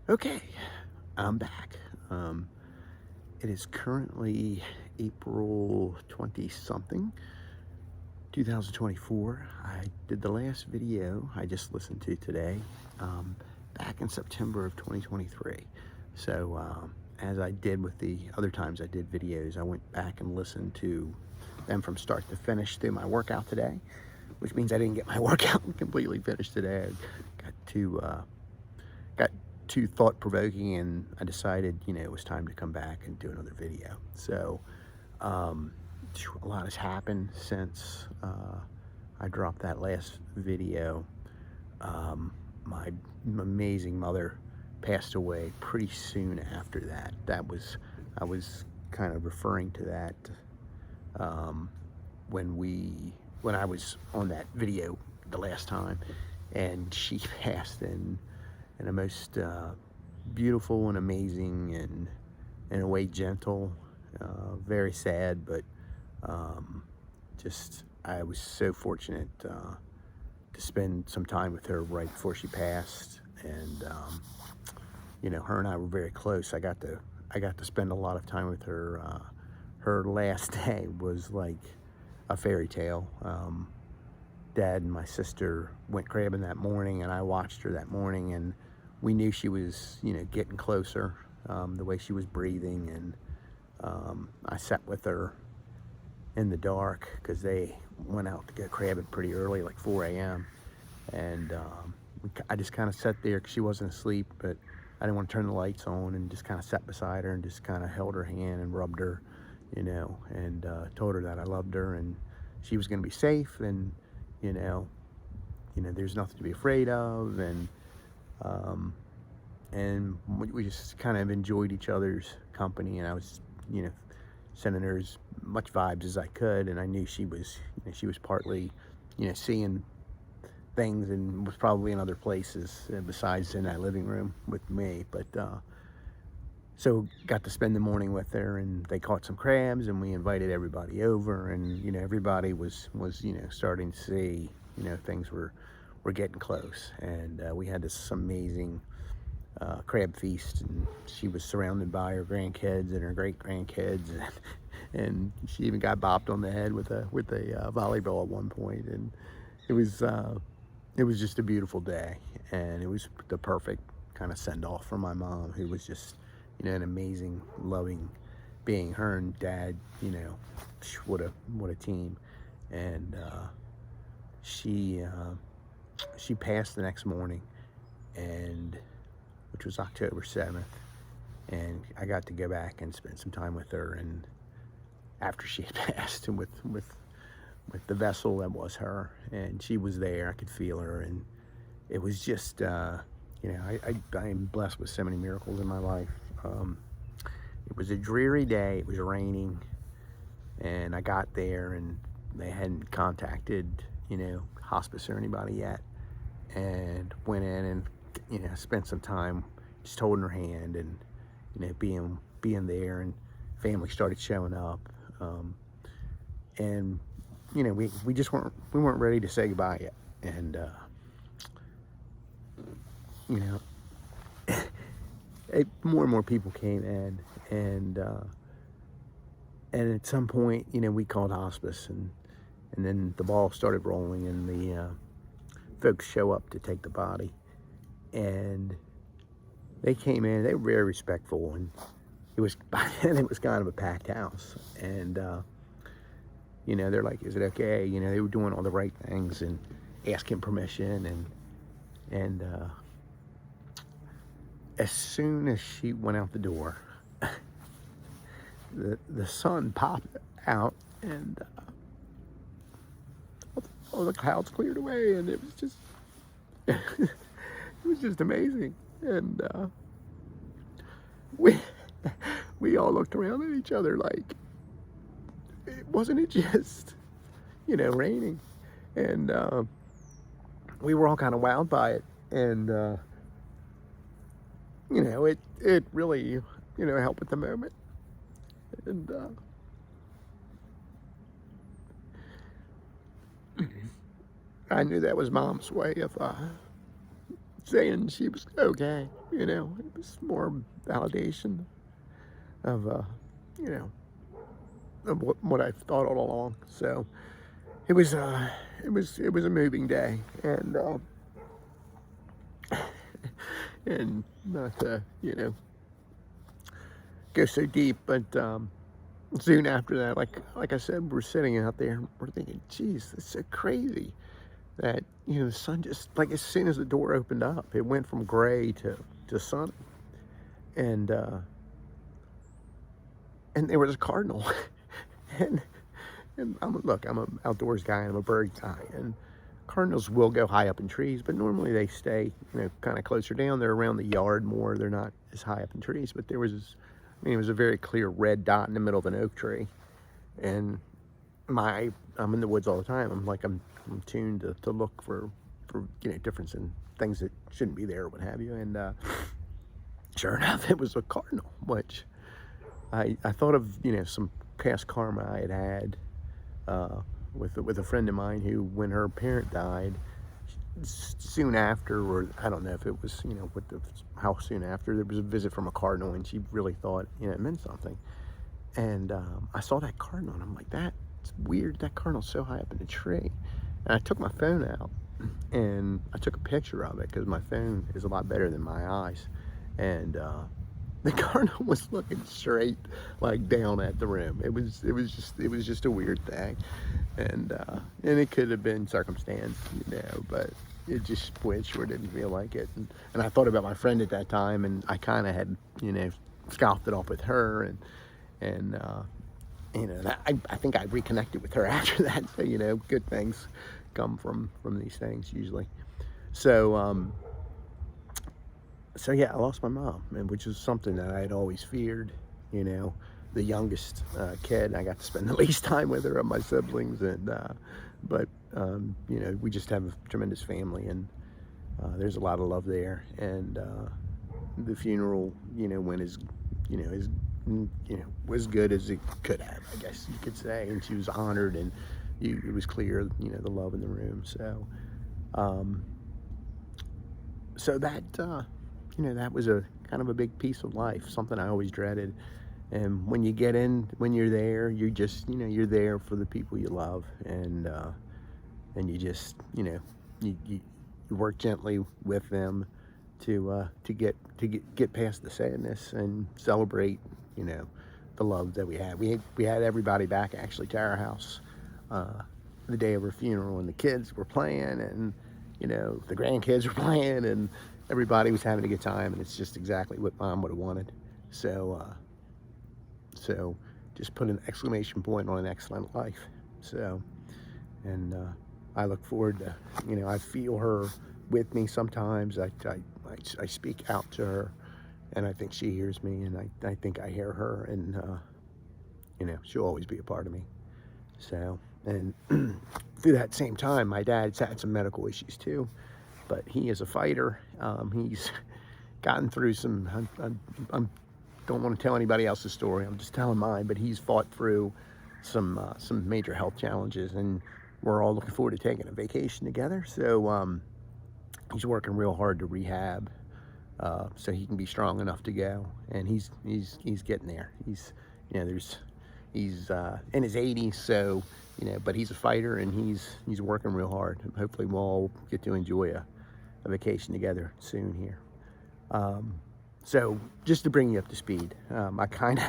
Okay, I'm back. It is currently April 20 something, 2024. I did the last video I just listened to today, back in September of 2023. So, as I did with the other times I did videos, I went back and listened to them from start to finish through my workout today, which means I didn't get my workout completely finished today. I got too thought-provoking, and I decided, it was time to come back and do another video. So, um, a lot has happened since I dropped that last video. My amazing mother passed away pretty soon after that. I was kind of referring to that um, when I was on that video the last time, and she passed in a most beautiful and amazing and in a way gentle, very sad, but um, just I was so fortunate to spend some time with her right before she passed, and her and I were very close. I got to spend a lot of time with her. Her last day was like a fairy tale. Dad and my sister went crabbing that morning, and I watched her that morning, and we knew she was, getting closer, the way she was breathing, and I sat with her in the dark because they went out to go crabbing pretty early, like 4 a.m., and I just kind of sat there because she wasn't asleep, but I didn't want to turn the lights on, and just kind of sat beside her and just kind of held her hand and rubbed her, and told her that I loved her and she was going to be safe, and you know, there's nothing to be afraid of, um, and we just kind of enjoyed each other's company, and I was, sending her as much vibes as I could, and I knew she was partly, seeing things and was probably in other places besides in that living room with me, but so got to spend the morning with her, and they caught some crabs, and we invited everybody over, and everybody was starting to see things were getting close, and we had this amazing crab feast, and she was surrounded by her grandkids and her great grandkids, and she even got bopped on the head with a volleyball at one point, and it was uh, it was just a beautiful day, and it was the perfect kind of send off for my mom, who was just an amazing, loving being. Her and Dad, what a team, and she passed the next morning, and which was October 7th, and I got to go back and spend some time with her, and after she had passed, and with the vessel that was her, and she was there. I could feel her, and it was just, I am blessed with so many miracles in my life. It was a dreary day. It was raining, and I got there, and they hadn't contacted, hospice or anybody yet, and went in and, spent some time just holding her hand, and, being there, and family started showing up, and, we just weren't ready to say goodbye yet, and, you know, more and more people came in, and at some point, we called hospice, and then the ball started rolling, and the folks show up to take the body, and they came in. They were very respectful, and it was by then it was kind of a packed house, and they're like, "Is it okay?" They were doing all the right things and asking permission, and as soon as she went out the door, the sun popped out, and all the clouds cleared away, and it was just it was just amazing, and we we all looked around at each other like, it just raining, and we were all kind of wowed by it, and it really helped with the moment, and I knew that was Mom's way of saying she was okay. You know, it was more validation of, you know, of what I thought all along. So it was, it was a moving day, and and not to, you know, go so deep, but soon after that, like I said, we're sitting out there, we're thinking, geez, it's so crazy that, you know, the sun just, like, as soon as the door opened up, it went from gray to sun, and there was a cardinal. and look, I'm an outdoors guy and I'm a bird guy, and cardinals will go high up in trees, but normally they stay, you know, kind of closer down. They're around the yard more. They're not as high up in trees. But there was this, I mean, it was a very clear red dot in the middle of an oak tree, and I'm in the woods all the time. I'm tuned to look for you know, difference in things that shouldn't be there or what have you. And sure enough, it was a cardinal, which I thought of, you know, some past karma I had with a friend of mine who, when her parent died, soon after, or I don't know if it was, you know, how soon after, there was a visit from a cardinal, and she really thought, you know, it meant something. And I saw that cardinal, and I'm like, that's weird. That cardinal's so high up in the tree. And I took my phone out, and I took a picture of it, because my phone is a lot better than my eyes. And the cardinal was looking straight, like, down at the room. It was just a weird thing, and it could have been circumstance, you know, but it just sure didn't feel like it. And I thought about my friend at that time, and I kind of had, you know, scoffed it off with her, and you know, I think I reconnected with her after that. So, you know, good things come from these things usually. So so yeah, I lost my mom, and which is something that I had always feared. You know, the youngest kid, I got to spend the least time with her of my siblings, and but you know, we just have a tremendous family, and there's a lot of love there. And the funeral, you know, went as, you know, was good as it could have, I guess you could say. And she was honored, and it was clear, you know, the love in the room. So so that you know, that was a kind of a big piece of life, something I always dreaded. And when you're there, you're just, you know, you're there for the people you love, and you just, you know, you work gently with them to get past the sadness and celebrate, you know, the love that we had. We had everybody back actually to our house the day of her funeral, and the kids were playing, and, you know, the grandkids were playing, and everybody was having a good time, and it's just exactly what Mom would have wanted. So so just put an exclamation point on an excellent life. So, and I look forward to, you know, I feel her with me sometimes. I speak out to her, and I think she hears me, and I think I hear her, and you know, she'll always be a part of me. So, and through that same time, my dad's had some medical issues too, but he is a fighter. He's gotten through some, I don't want to tell anybody else's story, I'm just telling mine, but he's fought through some major health challenges, and we're all looking forward to taking a vacation together. So he's working real hard to rehab, so he can be strong enough to go, and he's getting there. He's, you know, he's in his 80s, so, you know, but he's a fighter, and he's working real hard. Hopefully we'll all get to enjoy a vacation together soon here. So just to bring you up to speed, I kind of,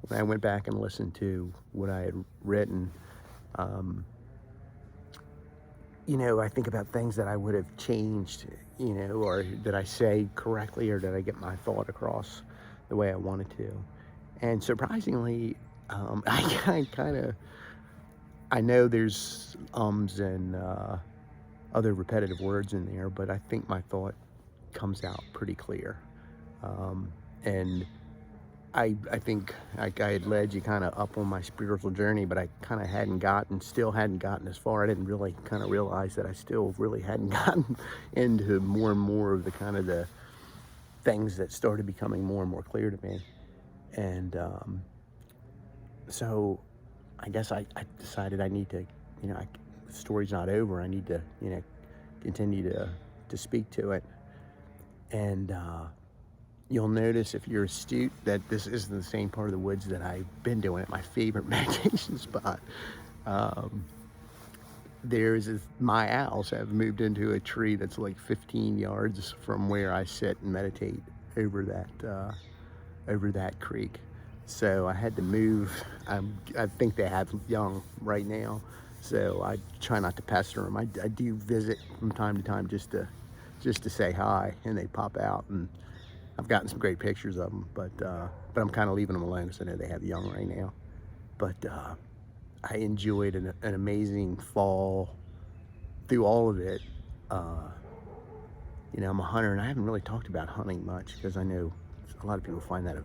when I went back and listened to what I had written, you know, I think about things that I would have changed, you know, or did I say correctly, or did I get my thought across the way I wanted to? And surprisingly, I know there's and other repetitive words in there, but I think my thought comes out pretty clear. And I think I had led you kind of up on my spiritual journey, but I kind of still hadn't gotten as far. I didn't really kind of realize that I still really hadn't gotten into more and more of the kind of the things that started becoming more and more clear to me. And so I guess I decided I need to, you know, the story's not over. I need to, you know, continue to speak to it. And you'll notice, if you're astute, that this isn't the same part of the woods that I've been doing at my favorite meditation spot. My owls have moved into a tree that's like 15 yards from where I sit and meditate over that creek. So I had to move. I think they have young right now, so I try not to pester them. I do visit from time to time just to say hi, and they pop out, and I've gotten some great pictures of them. But I'm kind of leaving them alone because I know they have young right now. But I enjoyed an amazing fall through all of it. You know, I'm a hunter, and I haven't really talked about hunting much because I know a lot of people find that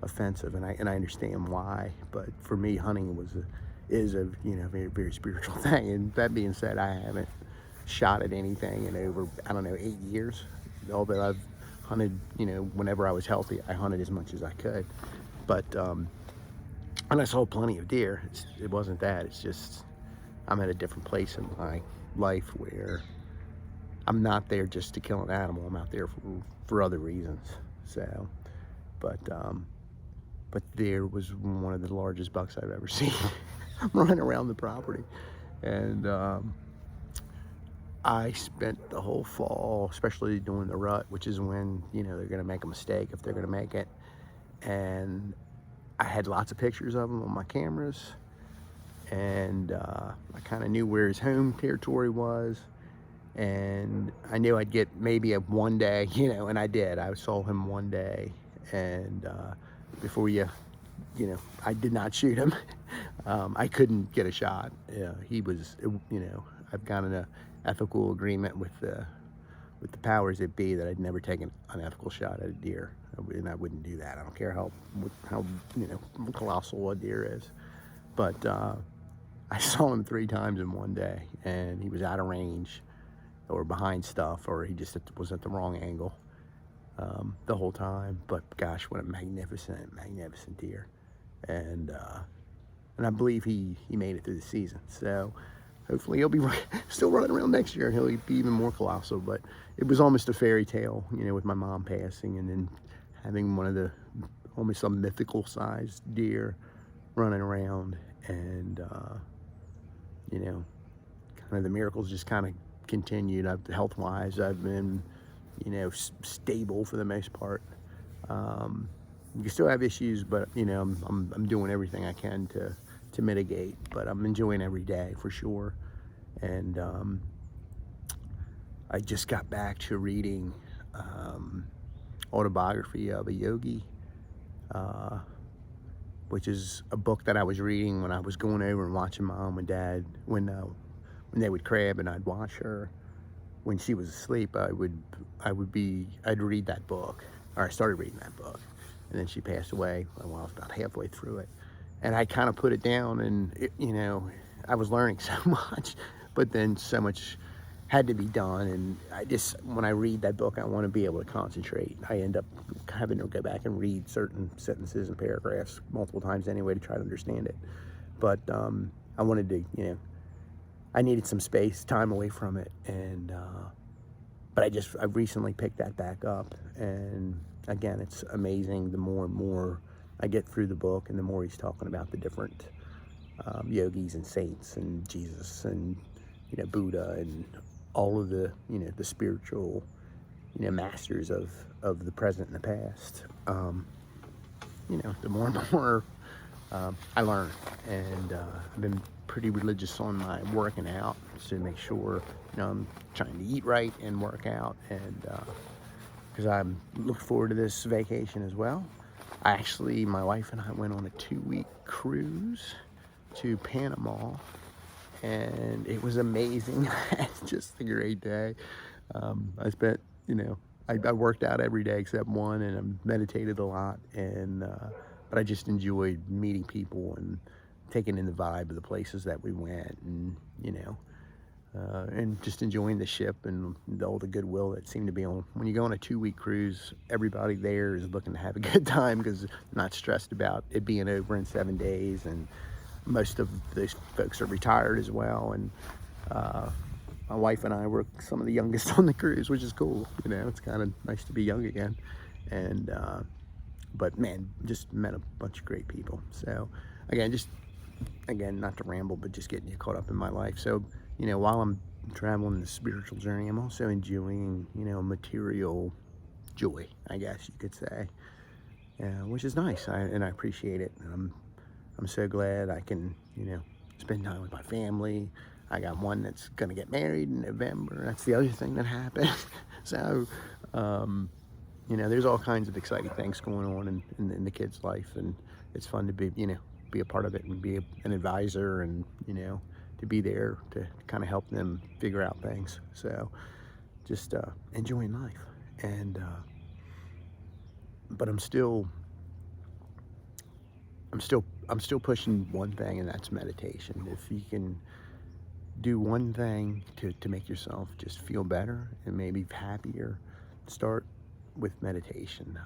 offensive, and I understand why. But for me, hunting is a very, very spiritual thing. And that being said, I haven't shot at anything in over, I don't know, 8 years. Although I've hunted, whenever I was healthy, I hunted as much as I could. But and I saw plenty of deer. It wasn't that. It's just I'm at a different place in my life where I'm not there just to kill an animal. I'm out there for other reasons. So, but there was one of the largest bucks I've ever seen running around the property. And I spent the whole fall, especially during the rut, which is when, they're going to make a mistake if they're going to make it. And I had lots of pictures of him on my cameras, and I kind of knew where his home territory was, and I knew I'd get maybe one day, and I did. I saw him one day, and before I did not shoot him. I couldn't get a shot. He was, I've got an ethical agreement with the powers that be that I'd never take an unethical shot at a deer, and I wouldn't do that. I don't care how colossal a deer is. But I saw him 3 times in one day, and he was out of range, or behind stuff, or he just was at the wrong angle the whole time. But gosh, what a magnificent deer. And I believe he made it through the season. So hopefully he'll be still running around next year, and he'll be even more colossal. But it was almost a fairy tale, with my mom passing, and then having one of the almost some mythical sized deer running around. And kind of the miracles just kind of continued. Health wise, I've been stable for the most part. You can still have issues, but I'm doing everything I can to mitigate. But I'm enjoying every day for sure. And I just got back to reading Autobiography of a Yogi, which is a book that I was reading when I was going over and watching Mom and Dad when they would crab, and I'd watch her when she was asleep. I'd read that book, or I started reading that book, and then she passed away while I was about halfway through it. And I kind of put it down, and I was learning so much, but then so much had to be done. And when I read that book, I want to be able to concentrate. I end up having to go back and read certain sentences and paragraphs multiple times anyway to try to understand it. But I wanted to, I needed some time away from it. And but I recently picked that back up, and again, it's amazing. The more and more I get through the book, and the more he's talking about the different yogis and saints and Jesus and Buddha and all of the the spiritual masters of the present and the past. The more and more I learn, and I've been pretty religious on my working out to make sure I'm trying to eat right and work out, and because I'm looking forward to this vacation as well. My wife and I went on a 2-week cruise to Panama, and it was amazing. It's just a great day. I spent, I worked out every day except one, and I meditated a lot, and but I just enjoyed meeting people and taking in the vibe of the places that we went, and and just enjoying the ship and all the goodwill that seemed to be on. When you go on a 2-week cruise, everybody there is looking to have a good time because they're not stressed about it being over in 7 days, and most of those folks are retired as well. And my wife and I were some of the youngest on the cruise, which is cool. You know, it's kind of nice to be young again. And but man, just met a bunch of great people. So again, not to ramble, but just getting you caught up in my life. So, you know, while I'm traveling the spiritual journey, I'm also enjoying, you know, material joy, I guess you could say, which is nice. And I appreciate it. And I'm so glad I can, you know, spend time with my family. I got one that's going to get married in November. That's the other thing that happened. So, you know, there's all kinds of exciting things going on in the kid's life, and it's fun to be, you know, be a part of it and be an advisor, and, you know, to be there to kind of help them figure out things. So just enjoying life. And but I'm still pushing one thing, and that's meditation. If you can do one thing to make yourself just feel better and maybe happier, start with meditation.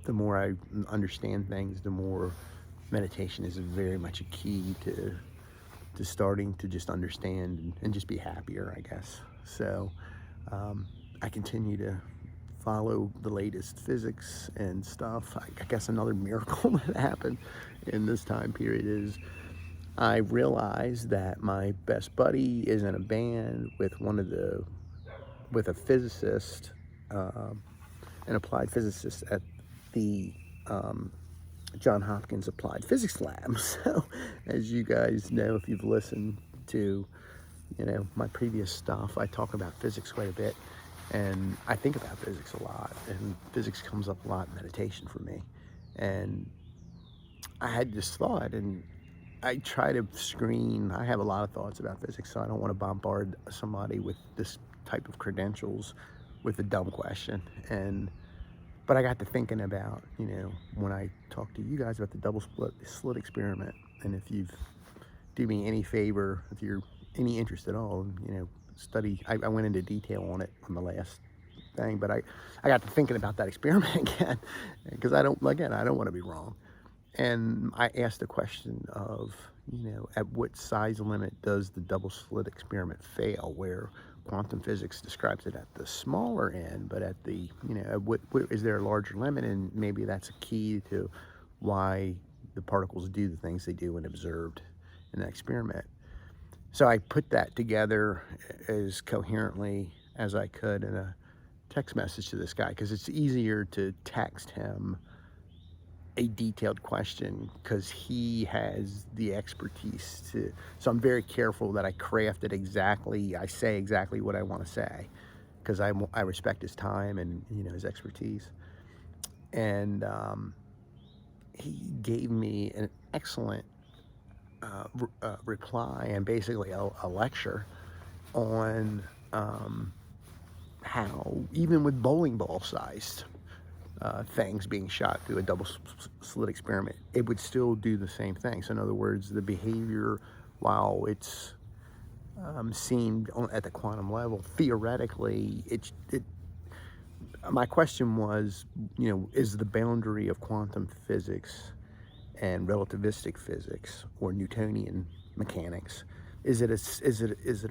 The more I understand things, the more meditation is very much a key to starting to just understand and just be happier, I guess. So I continue to follow the latest physics and stuff. I guess another miracle that happened in this time period is I realized that my best buddy is in a band with with a physicist, an applied physicist at the Johns Hopkins Applied Physics Lab. So, as you guys know, if you've listened to, you know, my previous stuff, I talk about physics quite a bit, and I think about physics a lot, and physics comes up a lot in meditation for me. And I had this thought, and I try to screen. I have a lot of thoughts about physics, so I don't want to bombard somebody with this type of credentials with a dumb question. But I got to thinking about, you know, when I talked to you guys about the double slit experiment, and if you've do me any favor, if you're any interest at all, you know, study. I went into detail on it on the last thing, but I got to thinking about that experiment again, because I don't want to be wrong. And I asked the question of, you know, at what size limit does the double slit experiment fail, where quantum physics describes it at the smaller end, but at the, you know, what is there a larger limit? And maybe that's a key to why the particles do the things they do when observed in that experiment. So I put that together as coherently as I could in a text message to this guy, because it's easier to text him a detailed question because he has the expertise to. So I'm very careful that I craft it exactly. I say exactly what I want to say, because I respect his time and, you know, his expertise. And he gave me an excellent reply, and basically a lecture on how even with bowling ball sized things being shot through a double slit experiment, it would still do the same thing. So in other words, the behavior, while it's seen at the quantum level, theoretically, my question was, you know, is the boundary of quantum physics and relativistic physics or Newtonian mechanics, is it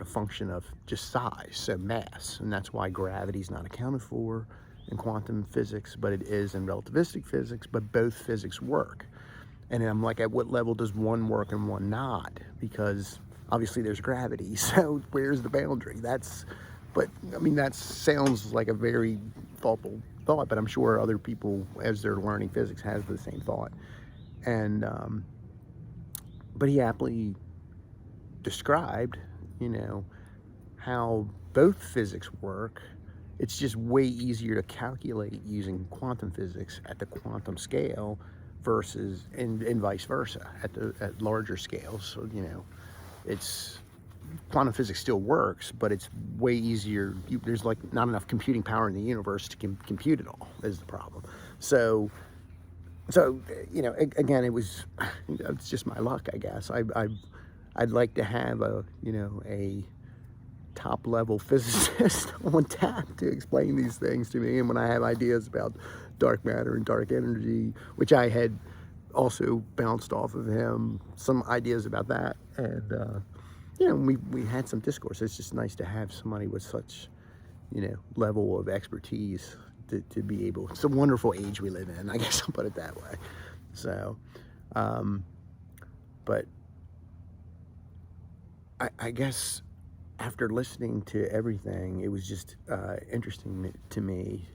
a function of just size, so mass? And that's why gravity is not accounted for in quantum physics, but it is in relativistic physics. But both physics work. And I'm like, at what level does one work and one not? Because obviously there's gravity, so where's the boundary? But I mean, that sounds like a very thoughtful thought, but I'm sure other people, as they're learning physics, has the same thought. And but he aptly described, you know, how both physics work. It's just way easier to calculate using quantum physics at the quantum scale versus and vice versa at larger scales. So, you know, it's quantum physics still works, but it's way easier. There's like not enough computing power in the universe to compute it all, is the problem. So you know, again, it's just my luck, I guess. I'd like to have a top level physicist on tap to explain these things to me. And when I have ideas about dark matter and dark energy, which I had also bounced off of him, some ideas about that, and you know, we had some discourse. It's just nice to have somebody with such, you know, level of expertise to be able. It's a wonderful age we live in, I guess I'll put it that way. So, but I guess after listening to everything, it was just interesting to me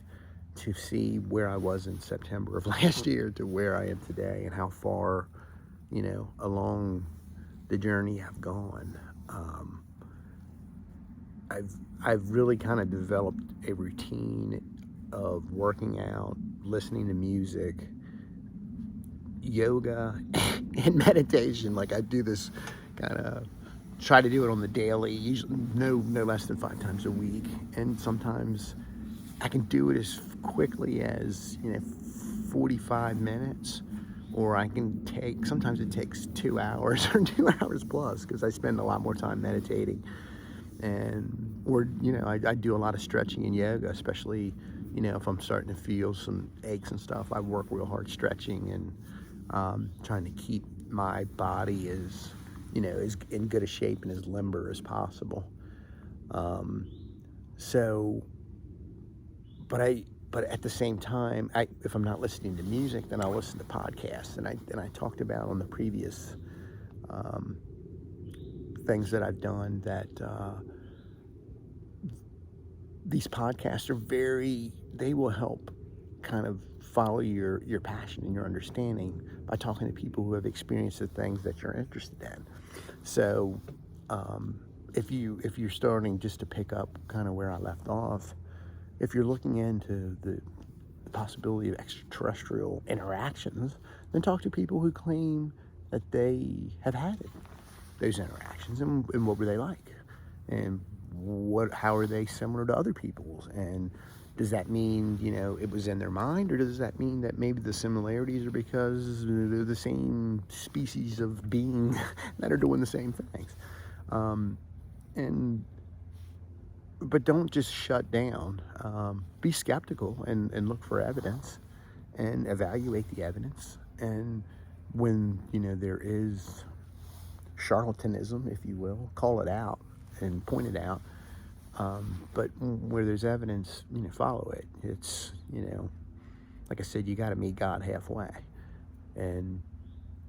to see where I was in September of last year to where I am today, and how far, you know, along the journey I've gone. I've really kind of developed a routine of working out, listening to music, yoga, and meditation. Like, I do this kind of, try to do it on the daily, usually no less than 5 times a week, and sometimes I can do it as quickly as, you know, 45 minutes, or I can take, sometimes it takes 2 hours or 2 hours plus, because I spend a lot more time meditating. And, or, you know, I do a lot of stretching and yoga, especially, you know, if I'm starting to feel some aches and stuff. I work real hard stretching and trying to keep my body as, you know, as in good a shape and as limber as possible. So, but at the same time, if I'm not listening to music, then I'll listen to podcasts. And I talked about on the previous things that I've done that these podcasts are they will help kind of follow your passion and your understanding by talking to people who have experienced the things that you're interested in. So if you're starting just to pick up kind of where I left off, if you're looking into the possibility of extraterrestrial interactions, then talk to people who claim that they have had those interactions, and what were they like, and how are they similar to other people's, and does that mean, you know, it was in their mind, or does that mean that maybe the similarities are because they're the same species of being that are doing the same things? But don't just shut down. Be skeptical and look for evidence and evaluate the evidence. And when, you know, there is charlatanism, if you will, call it out and point it out. But where there's evidence, you know, follow it. It's, you know, like I said, you got to meet God halfway. And,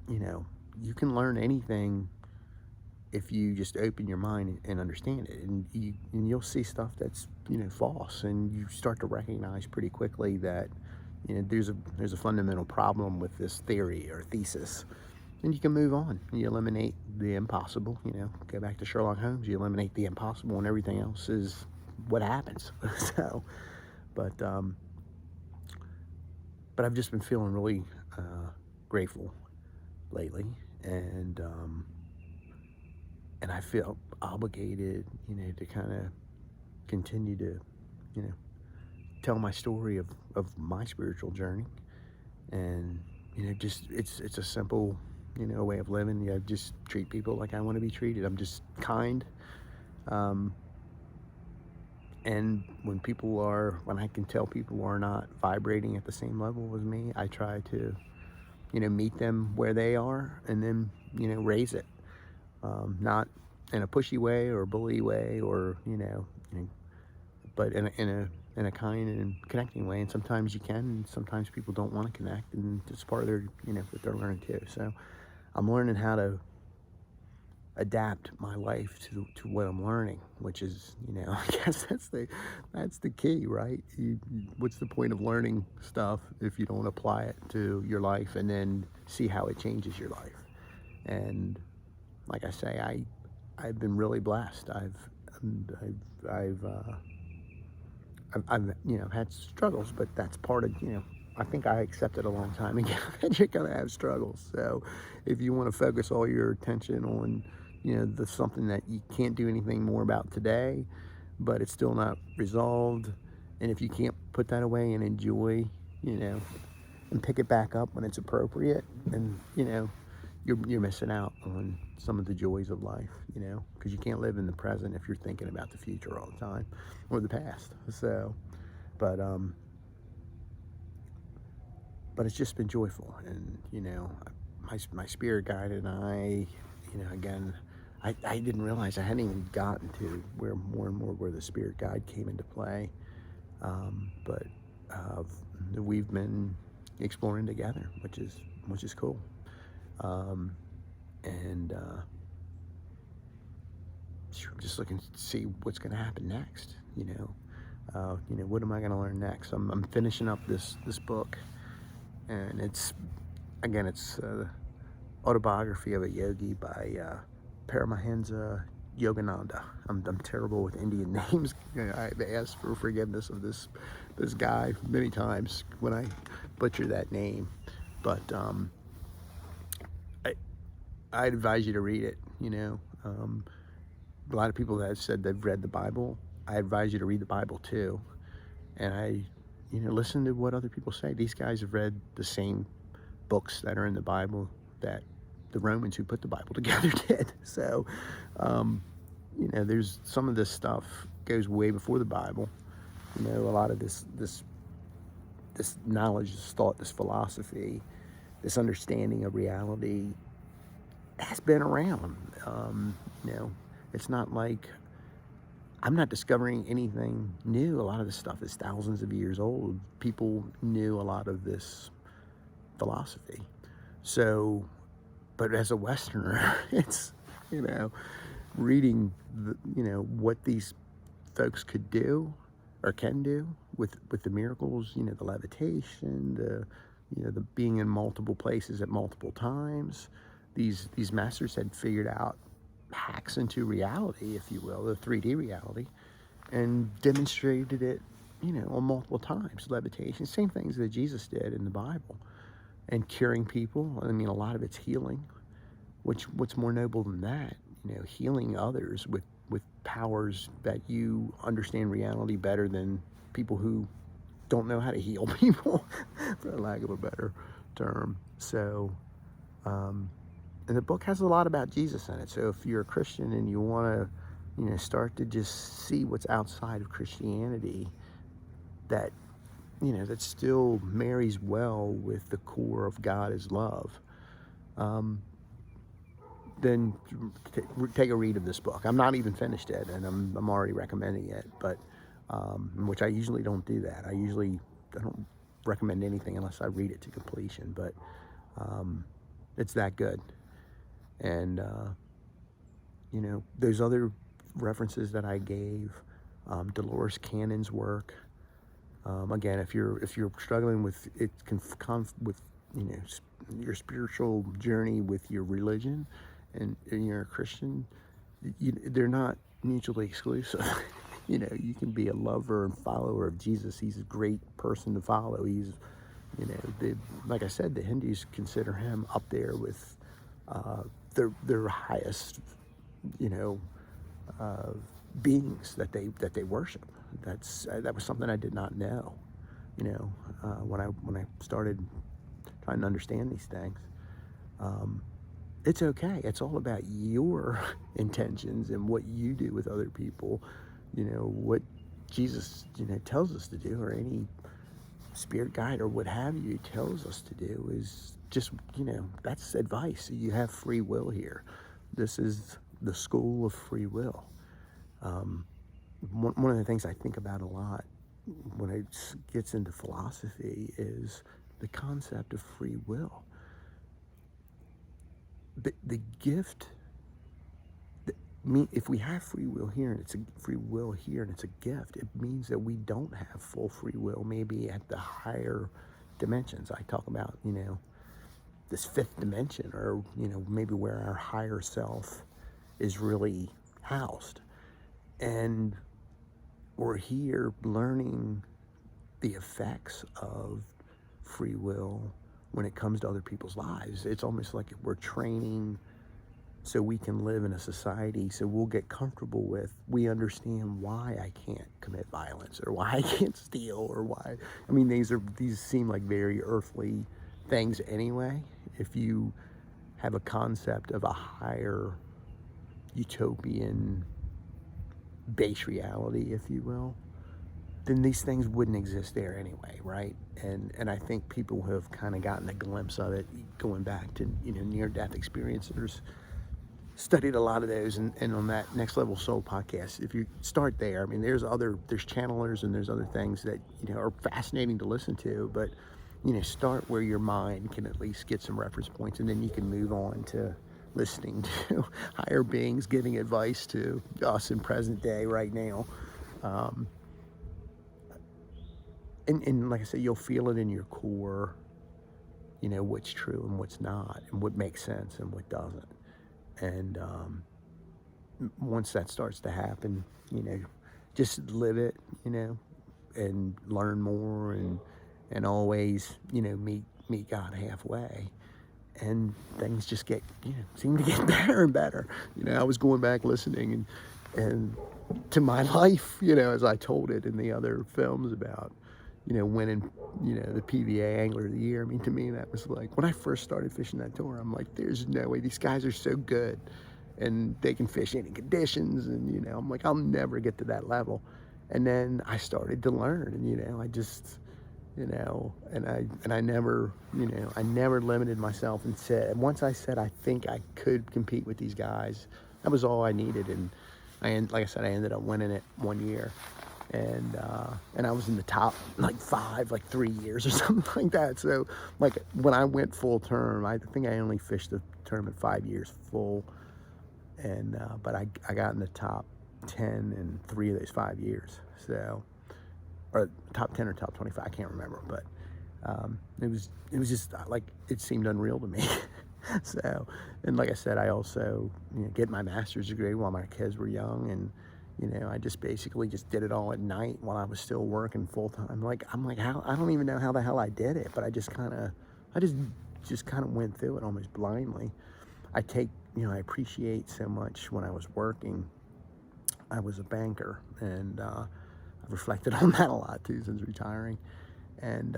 you know, you can learn anything if you just open your mind and understand it, and you'll see stuff that's, you know, false, and you start to recognize pretty quickly that, you know, there's a fundamental problem with this theory or thesis, and you can move on. You eliminate the impossible. You know, go back to Sherlock Holmes. You eliminate the impossible, and everything else is what happens. So, but I've just been feeling really grateful lately, and I feel obligated, you know, to kind of continue to, you know, tell my story of my spiritual journey. And, you know, just, it's a simple, you know, way of living. You know, just treat people like I want to be treated. I'm just kind. And when I can tell people are not vibrating at the same level as me, I try to, you know, meet them where they are, and then, you know, raise it. Not in a pushy way or bully way, or, you know, but in a kind and connecting way. And sometimes you can, and sometimes people don't want to connect, and it's part of their, you know, what they're learning too. So I'm learning how to adapt my life to what I'm learning, which is, you know, I guess that's the key, right? What's the point of learning stuff if you don't apply it to your life and then see how it changes your life? And like I say, I've been really blessed. I've you know, had struggles, but that's part of, you know, I think I accepted a long time ago that you're gonna have struggles. So if you want to focus all your attention on, you know, something that you can't do anything more about today, but it's still not resolved, and if you can't put that away and enjoy, you know, and pick it back up when it's appropriate, and, you know, you're missing out on some of the joys of life, you know, because you can't live in the present if you're thinking about the future all the time, or the past. So, but it's just been joyful, and, you know, my spirit guide and I, you know, again, I didn't realize I hadn't even gotten to where more and more where the spirit guide came into play. But we've been exploring together, which is cool. And I'm just looking to see what's going to happen next. What am I going to learn next? I'm finishing up this book, and it's autobiography of a yogi by Paramahansa Yogananda. I'm terrible with Indian names. I've asked for forgiveness of this guy many times when I butcher that name, but I'd advise you to read it. A lot of people that have said they've read the Bible, I advise you to read the Bible too. And listen to what other people say. These guys have read the same books that are in the Bible that the Romans who put the Bible together did. So, there's some of this stuff goes way before the Bible. A lot of this knowledge, this thought, this philosophy, this understanding of reality has been around. It's not like I'm not discovering anything new. A lot of this stuff is thousands of years old. People knew a lot of this philosophy. So, but as a Westerner, it's, reading, what these folks could do or can do with the miracles, the levitation, the being in multiple places at multiple times. These masters had figured out hacks into reality, if you will, the 3D reality, and demonstrated it, on multiple times. Levitation, same things that Jesus did in the Bible, and curing people. I mean, a lot of it's healing. What's more noble than that? Healing others with powers that you understand reality better than people who don't know how to heal people, for lack of a better term. So, and the book has a lot about Jesus in it. So if you're a Christian and you want to, start to just see what's outside of Christianity, that, that still marries well with the core of God is love, then take a read of this book. I'm not even finished it, and I'm already recommending it, but which I usually don't do that. I don't recommend anything unless I read it to completion, but it's that good. And those other references that I gave, Dolores Cannon's work. Again, if you're struggling with it, with your spiritual journey with your religion, and you're a Christian, they're not mutually exclusive. You can be a lover and follower of Jesus. He's a great person to follow. He's, like I said, the Hindus consider him up there with their highest, beings that they worship. That was something I did not know. When I started trying to understand these things. It's okay. It's all about your intentions and what you do with other people. What Jesus, tells us to do, or any spirit guide or what have you tells us to do, is just, that's advice. You have free will here. This is the school of free will. One of the things I think about a lot when it gets into philosophy is the concept of free will. The gift, if we have free will here, and it's a free will here, and it's a gift, it means that we don't have full free will, maybe at the higher dimensions. I talk about, this fifth dimension, or, maybe where our higher self is really housed. And we're here learning the effects of free will when it comes to other people's lives. It's almost like we're training so we can live in a society, so we'll get comfortable with, we understand why I can't commit violence, or why I can't steal, or why. I mean, these seem like very earthly things anyway. If you have a concept of a higher utopian base reality, if you will, then these things wouldn't exist there anyway, right? And I think people have kind of gotten a glimpse of it going back to, near-death experience. There's studied a lot of those, and on that Next Level Soul podcast, if you start there, I mean, there's channelers and there's other things that, you know, are fascinating to listen to, but, you know, start where your mind can at least get some reference points, and then you can move on to listening to higher beings giving advice to us in present day right now. And like I said, you'll feel it in your core, you know, what's true and what's not, and what makes sense and what doesn't. And once that starts to happen, you know, just live it, you know, and learn more, and always, you know, meet God halfway, and things just get, you know, seem to get better and better. You know, I was going back listening and to my life, you know, as I told it in the other films about, you know, winning, you know, the PVA Angler of the Year. I mean, to me, that was like, when I first started fishing that tour, I'm like, there's no way, these guys are so good and they can fish any conditions, and, you know, I'm like, I'll never get to that level. And then I started to learn, and, you know, I just, you know, and I never, you know, I never limited myself, and said, once I said I think I could compete with these guys, that was all I needed. And like I said, I ended up winning it one year, and I was in the top like 5, like 3 years or something like that. So like when I went full term, I think I only fished the tournament 5 years full, and but I got in the top 10 in 3 of those 5 years. So, or top 10 or top 25, I can't remember, but it was just like, it seemed unreal to me. So, and like I said, I also, you know, get my master's degree while my kids were young, and, you know, I just basically just did it all at night while I was still working full time. Like, I'm like, how, I don't even know how the hell I did it, but I just kind of went through it almost blindly. You know, I appreciate so much when I was working. I was a banker, and I've reflected on that a lot too since retiring. And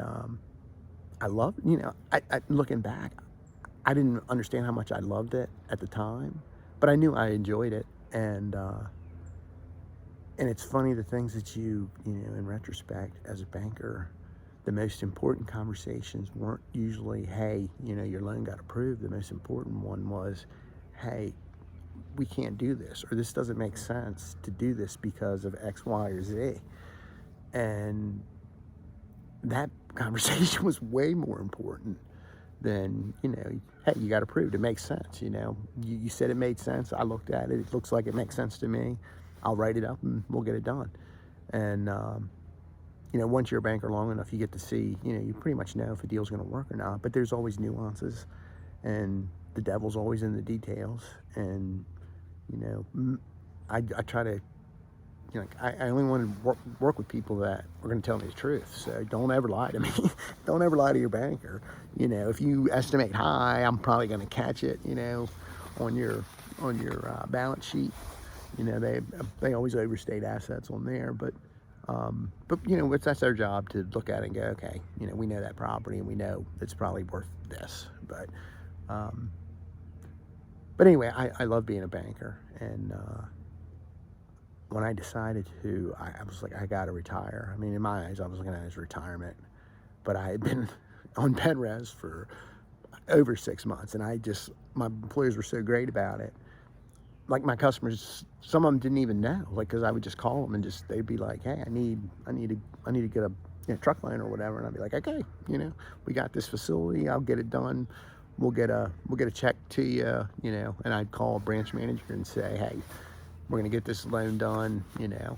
I love, you know, I looking back, I didn't understand how much I loved it at the time, but I knew I enjoyed it. And it's funny, the things that you know, in retrospect, as a banker, the most important conversations weren't usually, hey, you know, your loan got approved. The most important one was, hey, we can't do this, or this doesn't make sense to do this because of X, Y, or Z. And that conversation was way more important than, you know, hey, you got approved. It makes sense, you know. You said it made sense. I looked at it. It looks like it makes sense to me. I'll write it up and we'll get it done. And, you know, once you're a banker long enough, you get to see, you know, you pretty much know if a deal's going to work or not. But there's always nuances, and the devil's always in the details. And, you know, I try to, you know, I only want to work with people that are going to tell me the truth. So don't ever lie to me. Don't ever lie to your banker. You know, if you estimate high, I'm probably going to catch it, you know, on your balance sheet. You know, they always overstate assets on there, but you know, that's their job to look at it and go, okay, you know, we know that property and we know it's probably worth this. But anyway, I love being a banker, and when I decided to, I was like, I got to retire. I mean, in my eyes, I was looking at it as retirement, but I had been on bed rest for over 6 months, and my employers were so great about it. Like, my customers, some of them didn't even know, like, because I would just call them and they'd be like, hey, I need to get a, you know, truck loan or whatever, and I'd be like, okay, you know, we got this facility, I'll get it done. We'll get a check to you, you know, and I'd call a branch manager and say, hey, we're going to get this loan done, you know.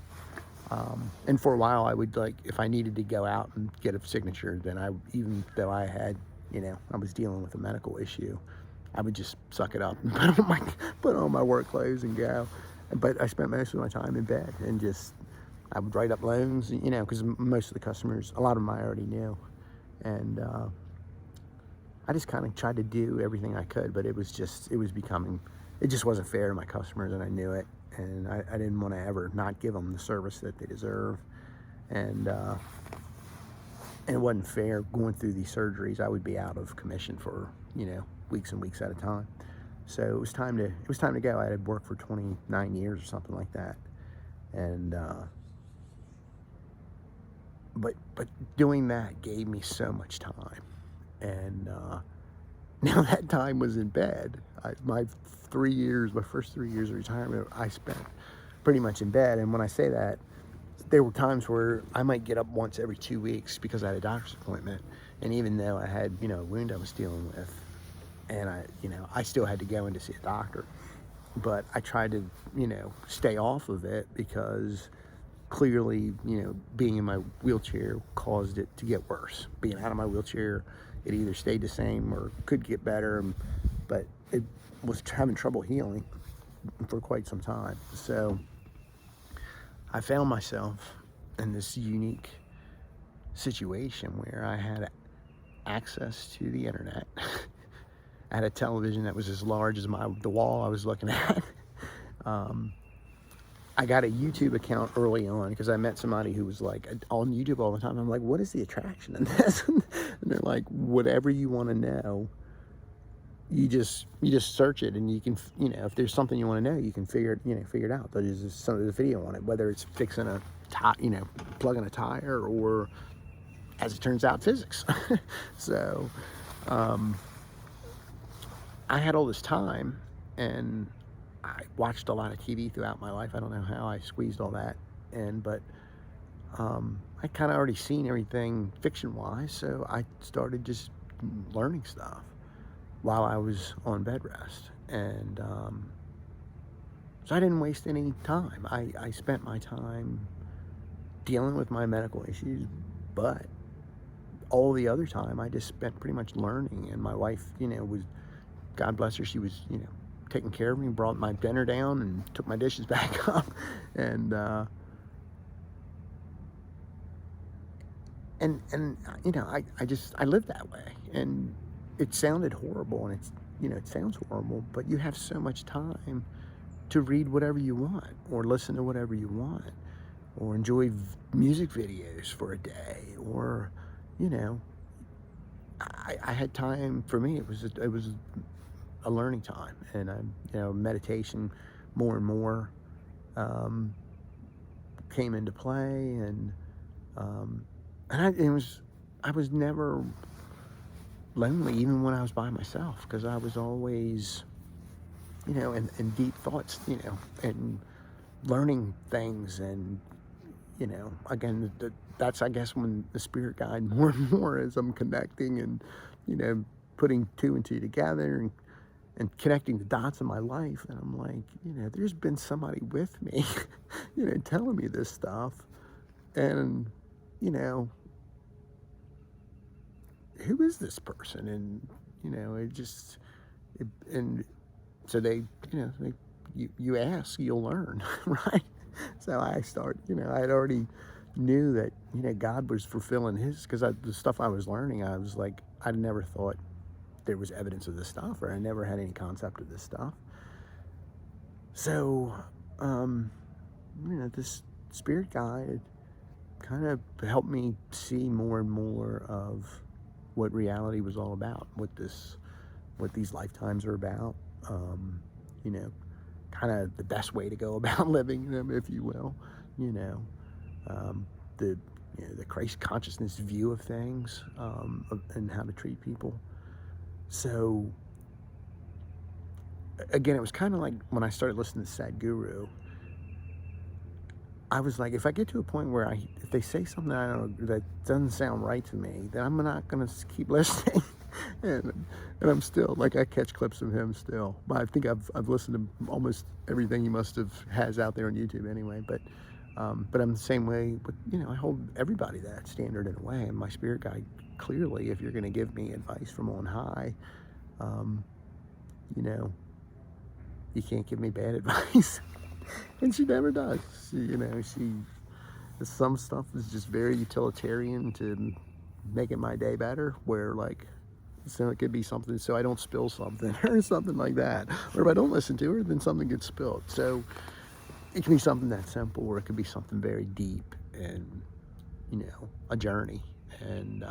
And for a while, I would, like, if I needed to go out and get a signature, then even though I had, you know, I was dealing with a medical issue, I would just suck it up and put on my work clothes and go. But I spent most of my time in bed, and I would write up loans, you know, because most of the customers, a lot of them I already knew. And I just kind of tried to do everything I could, but it just wasn't fair to my customers, and I knew it. And I didn't want to ever not give them the service that they deserve. And it wasn't fair going through these surgeries. I would be out of commission for, you know, weeks and weeks at a time. So it was time to go. I had worked for 29 years or something like that. And but doing that gave me so much time. And Now that time was in bed. My first 3 years of retirement, I spent pretty much in bed. And when I say that, there were times where I might get up once every 2 weeks because I had a doctor's appointment. And even though I had, a wound I was dealing with, and I still had to go in to see a doctor, but I tried to, stay off of it because clearly, being in my wheelchair caused it to get worse. Being out of my wheelchair, it either stayed the same or could get better, but it was having trouble healing for quite some time. So I found myself in this unique situation where I had access to the internet. I had a television that was as large as the wall I was looking at. I got a YouTube account early on because I met somebody who was like on YouTube all the time. I'm like, what is the attraction in this? And they're like, whatever you want to know, you just search it, and you can, if there's something you want to know, you can figure it out. There's just some video on it, whether it's fixing a plugging a tire, or, as it turns out, physics. So I had all this time, and I watched a lot of TV throughout my life. I don't know how I squeezed all that in, but I kind of already seen everything fiction-wise, so I started just learning stuff while I was on bed rest. And so I didn't waste any time. I spent my time dealing with my medical issues, but all the other time I just spent pretty much learning. And my wife, was, God bless her, she was, taking care of me, brought my dinner down and took my dishes back up. And I lived that way. And it sounded horrible, and it sounds horrible, but you have so much time to read whatever you want, or listen to whatever you want, or enjoy music videos for a day, or, I had time. For me, it was a learning time, and meditation more and more came into play, and I was never lonely, even when I was by myself, because I was always, in deep thoughts, and learning things, and again, that's, I guess, when the spirit guide more and more, as I'm connecting and putting two and two together, and connecting the dots in my life. And I'm like, there's been somebody with me, telling me this stuff. And, who is this person? And, and so you ask, you'll learn, right? So I had already knew that, God was fulfilling because the stuff I was learning, I was like, I never thought there was evidence of this stuff, or I never had any concept of this stuff. So, this spirit guide kind of helped me see more and more of what reality was all about, what these lifetimes are about, kind of the best way to go about living them, if you will, the Christ consciousness view of things, and how to treat people. So again, it was kind of like when I started listening to Sadhguru, I was like, if I get to a point where if they say something that doesn't sound right to me, then I'm not going to keep listening. and I'm still, like, I catch clips of him still. But I think I've listened to almost everything he has out there on YouTube anyway. But I'm the same way with, I hold everybody that standard in a way. And my spirit guide, clearly, if you're going to give me advice from on high, you can't give me bad advice. And she never does. Some stuff is just very utilitarian to making my day better, where, like, so it could be something so I don't spill something or something like that. Or if I don't listen to her, then something gets spilled. So it can be something that simple, or it could be something very deep and, a journey. And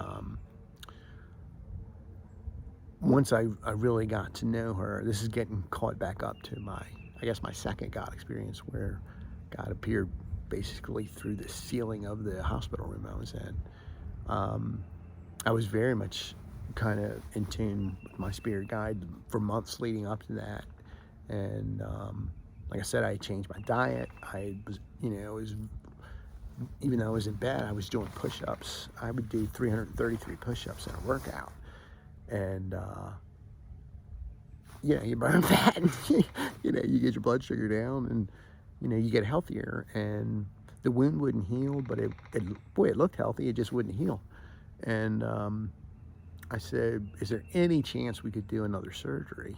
once I really got to know her, this is getting caught back up to my second God experience, where God appeared basically through the ceiling of the hospital room I was in. I was very much kind of in tune with my spirit guide for months leading up to that. And like I said, I changed my diet. I was, even though I was in bed, I was doing push-ups. I would do 333 push-ups in a workout. And you burn fat, you get your blood sugar down, and you get healthier. And the wound wouldn't heal, but it looked healthy. It just wouldn't heal. And I said, is there any chance we could do another surgery?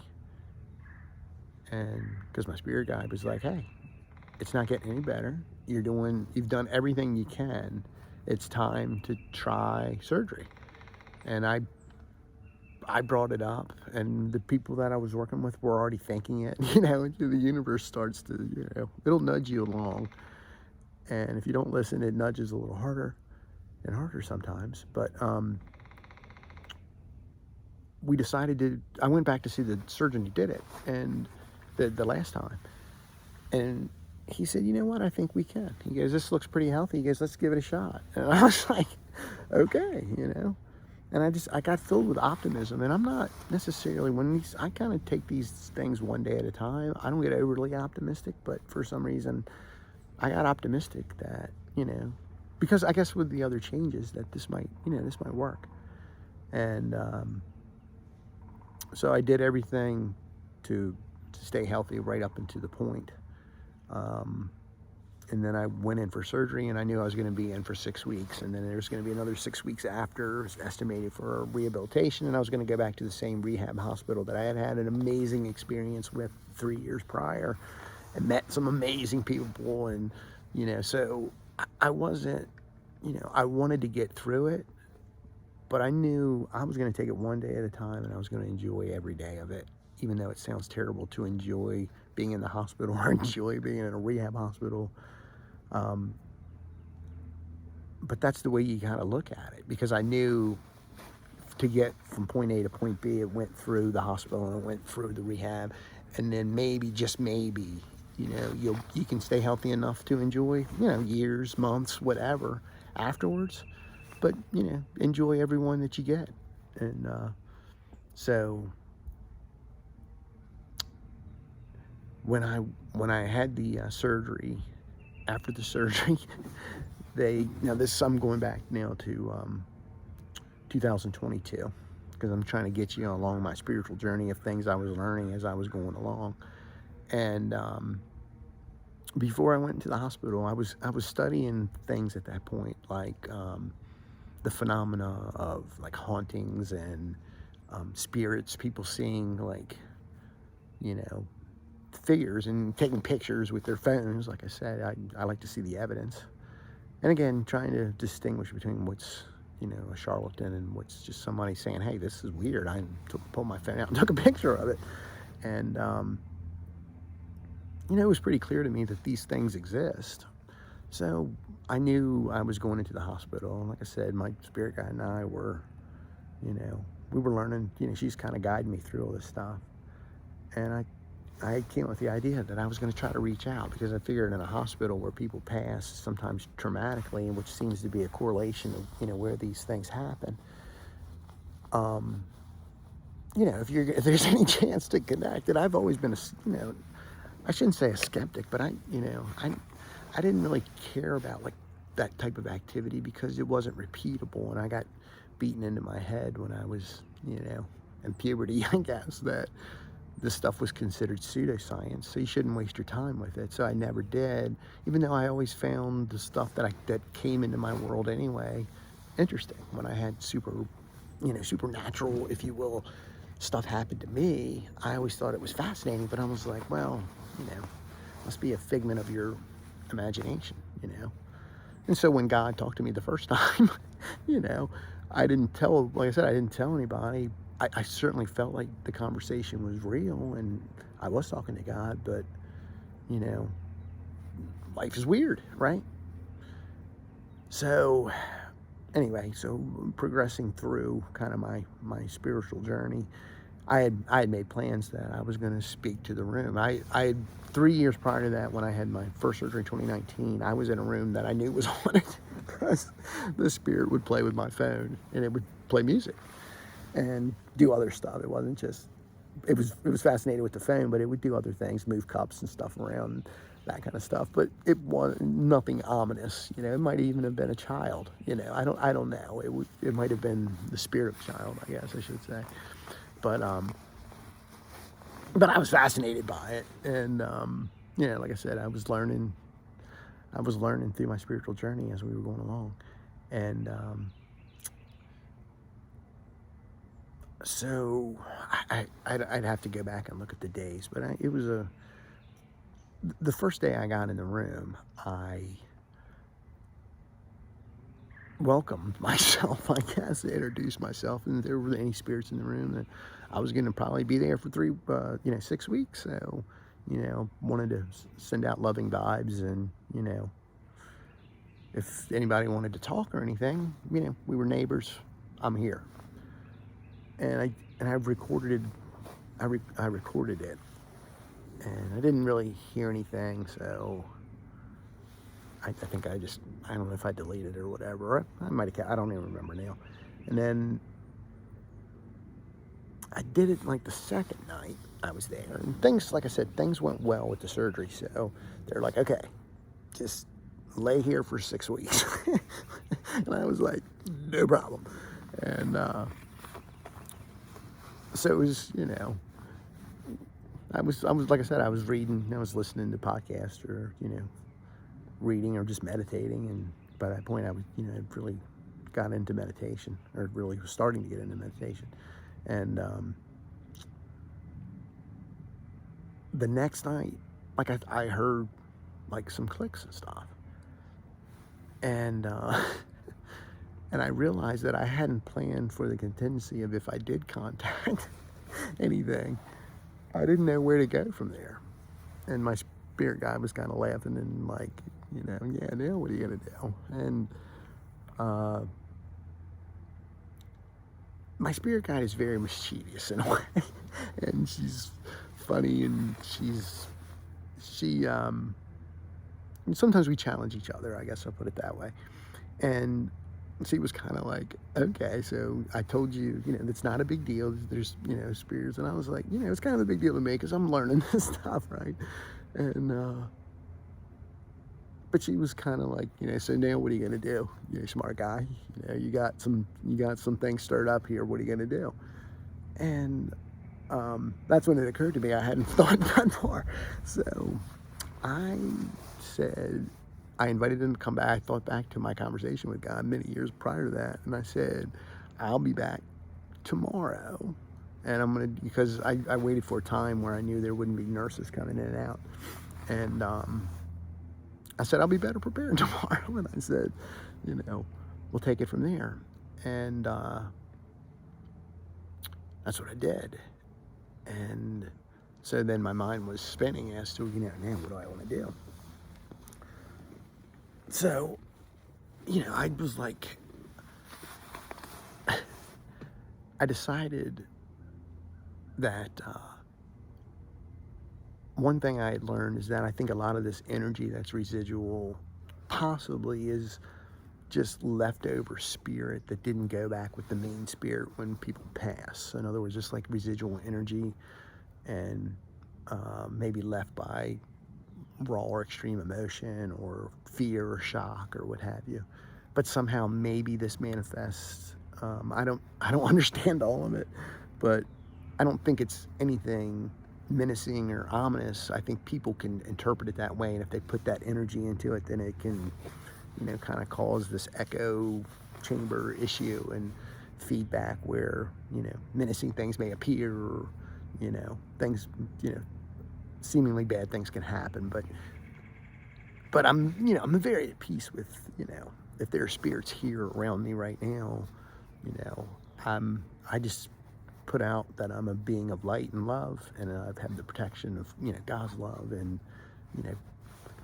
And because my spirit guide was like, hey, it's not getting any better. You've done everything you can. It's time to try surgery. And I brought it up, and the people that I was working with were already thinking it. The universe starts to, it'll nudge you along. And if you don't listen, it nudges a little harder and harder sometimes. But we decided I went back to see the surgeon who did it, and the last time. And he said, you know what, I think we can. He goes, this looks pretty healthy. He goes, let's give it a shot. And I was like, okay, And I got filled with optimism. And I'm not necessarily, I kind of take these things one day at a time. I don't get overly optimistic, but for some reason, I got optimistic that, because I guess with the other changes that this might work. And so I did everything to stay healthy right up until the point. And then I went in for surgery, and I knew I was going to be in for 6 weeks, and then there was going to be another 6 weeks after. It was estimated for rehabilitation, and I was going to go back to the same rehab hospital that I had had an amazing experience with 3 years prior, and met some amazing people. And so I wasn't, I wanted to get through it, but I knew I was going to take it one day at a time, and I was going to enjoy every day of it, even though it sounds terrible to enjoy being in the hospital or enjoy being in a rehab hospital. But that's the way you kind of look at it, because I knew to get from point A to point B, it went through the hospital and it went through the rehab, and then maybe, just maybe, you can stay healthy enough to enjoy, years, months, whatever afterwards, but enjoy everyone that you get. And so when I had the surgery, after the surgery, I'm going back now to 2022, because I'm trying to get you along my spiritual journey of things I was learning as I was going along. And before I went into the hospital, I was studying things at that point, like the phenomena of like hauntings and spirits, people seeing figures and taking pictures with their phones. Like I said, I like to see the evidence. And again, trying to distinguish between what's, a charlatan and what's just somebody saying, hey, this is weird. I pulled my phone out and took a picture of it. And, it was pretty clear to me that these things exist. So I knew I was going into the hospital. And like I said, my spirit guide and I were, we were learning, she's kind of guiding me through all this stuff. And I came up with the idea that I was going to try to reach out, because I figured in a hospital where people pass sometimes traumatically, and which seems to be a correlation of where these things happen. If there's any chance to connect, and I've always been I shouldn't say a skeptic, but I didn't really care about that type of activity, because it wasn't repeatable, and I got beaten into my head when I was in puberty, I guess, that this stuff was considered pseudoscience, so you shouldn't waste your time with it. So I never did, even though I always found the stuff that came into my world anyway interesting. When I had supernatural, if you will, stuff happen to me, I always thought it was fascinating, but I was like, well, must be a figment of your imagination, And so when God talked to me the first time, I didn't tell, like I said, I didn't tell anybody. I certainly felt like the conversation was real, and I was talking to God, but, life is weird, right? So, anyway, progressing through kind of my spiritual journey, I had made plans that I was going to speak to the room. I had 3 years prior to that, when I had my first surgery in 2019, I was in a room that I knew was haunted, because the spirit would play with my phone, and it would play music. and do other stuff. It wasn't just, it was fascinated with the phone, but it would do other things, move cups and stuff around, that kind of stuff. But it was nothing ominous. You know, it might even have been a child. You know, I don't know. It might have been the spirit of a child, I guess I should say. But I was fascinated by it, and you know, like I said, I was learning through my spiritual journey as we were going along, and so I'd have to go back and look at the days, but it was the first day I got in the room, I welcomed myself, I guess. I introduced myself, and if there were any spirits in the room, that I was going to probably be there for 6 weeks. So, you know, wanted to send out loving vibes, and, you know, if anybody wanted to talk or anything, you know, we were neighbors. I'm here, and I recorded it. I recorded it, and I didn't really hear anything, so I think I don't know if I deleted it or whatever. I might have, I don't even remember now. And then I did it like the second night I was there, and things, like I said, things went well with the surgery. So they're like, okay, just lay here for 6 weeks. And I was like, no problem. And so it was, you know, I was like I said, I was reading, I was listening to podcasts, or, you know, reading or just meditating. And by that point I was, you know, really got into meditation, or really was starting to get into meditation. And the next night, like I heard like some clicks and stuff, and and I realized that I hadn't planned for the contingency of, if I did contact anything, I didn't know where to go from there. And my spirit guide was kind of laughing and like, you know, yeah, now what are you gonna do? And my spirit guide is very mischievous in a way, and she's funny, and sometimes we challenge each other, I guess I'll put it that way. And she was kind of like, okay, so I told you, you know, it's not a big deal. There's, you know, spirits. And I was like, you know, it's kind of a big deal to me because I'm learning this stuff, right? And, but she was kind of like, you know, so now what are you going to do? You're a smart guy. You know, you got some things stirred up here. What are you going to do? And that's when it occurred to me I hadn't thought before. So I said, I invited him to come back. I thought back to my conversation with God many years prior to that, and I said, I'll be back tomorrow. And I'm going to, because I waited for a time where I knew there wouldn't be nurses coming in and out. And I said, I'll be better prepared tomorrow. And I said, you know, we'll take it from there. And that's what I did. And so then my mind was spinning as to, you know, now what do I want to do? So, you know, I was like, I decided that one thing I had learned is that I think a lot of this energy that's residual possibly is just leftover spirit that didn't go back with the main spirit when people pass. In other words, just like residual energy, and maybe left by raw or extreme emotion or fear or shock or what have you. But somehow maybe this manifests. I don't understand all of it, but I don't think it's anything menacing or ominous. I think people can interpret it that way, and if they put that energy into it, then it can, you know, kind of cause this echo chamber issue and feedback where, you know, menacing things may appear, or, you know, things, you know, seemingly bad things can happen. But I'm, you know, I'm very at peace with, you know, if there are spirits here around me right now, you know, I just put out that I'm a being of light and love, and I've had the protection of, you know, God's love, and, you know,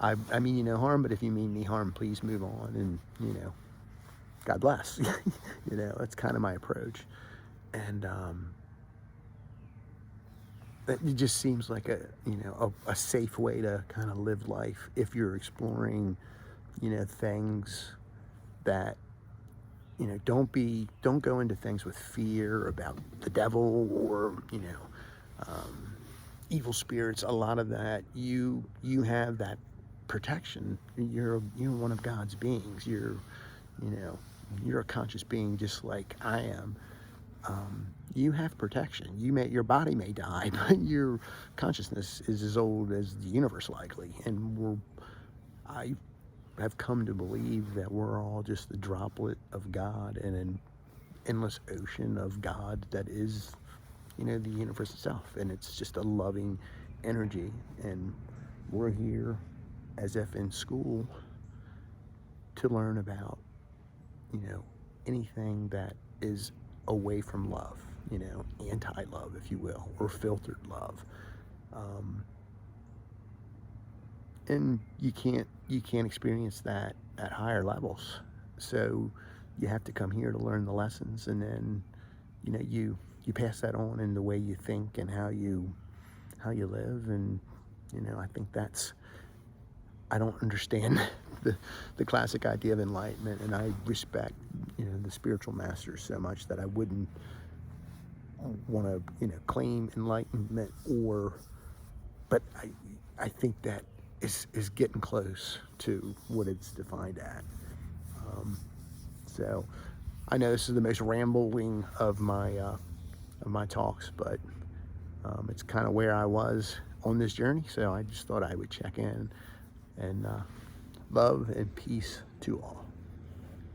I mean you no harm, but if you mean me harm, please move on, and, you know, God bless. You know, that's kind of my approach. And it just seems like a, you know, a safe way to kind of live life if you're exploring, you know, things that don't go into things with fear about the devil or, evil spirits. A lot of that, you have that protection. You're one of God's beings. You're a conscious being just like I am. You have protection. Your body may die, but your consciousness is as old as the universe, likely. And I have come to believe that we're all just the droplet of God in an endless ocean of God that is, the universe itself. And it's just a loving energy. And we're here as if in school to learn about, anything that is away from love, anti-love, if you will, or filtered love. And you can't experience that at higher levels. So you have to come here to learn the lessons, and then, you pass that on in the way you think and how you live. And, I think I don't understand the classic idea of enlightenment, and I respect, the spiritual masters so much that I wouldn't want to, claim enlightenment, but I think that is getting close to what it's defined at. So I know this is the most rambling of my talks, but it's kind of where I was on this journey. So I just thought I would check in, and love and peace to all.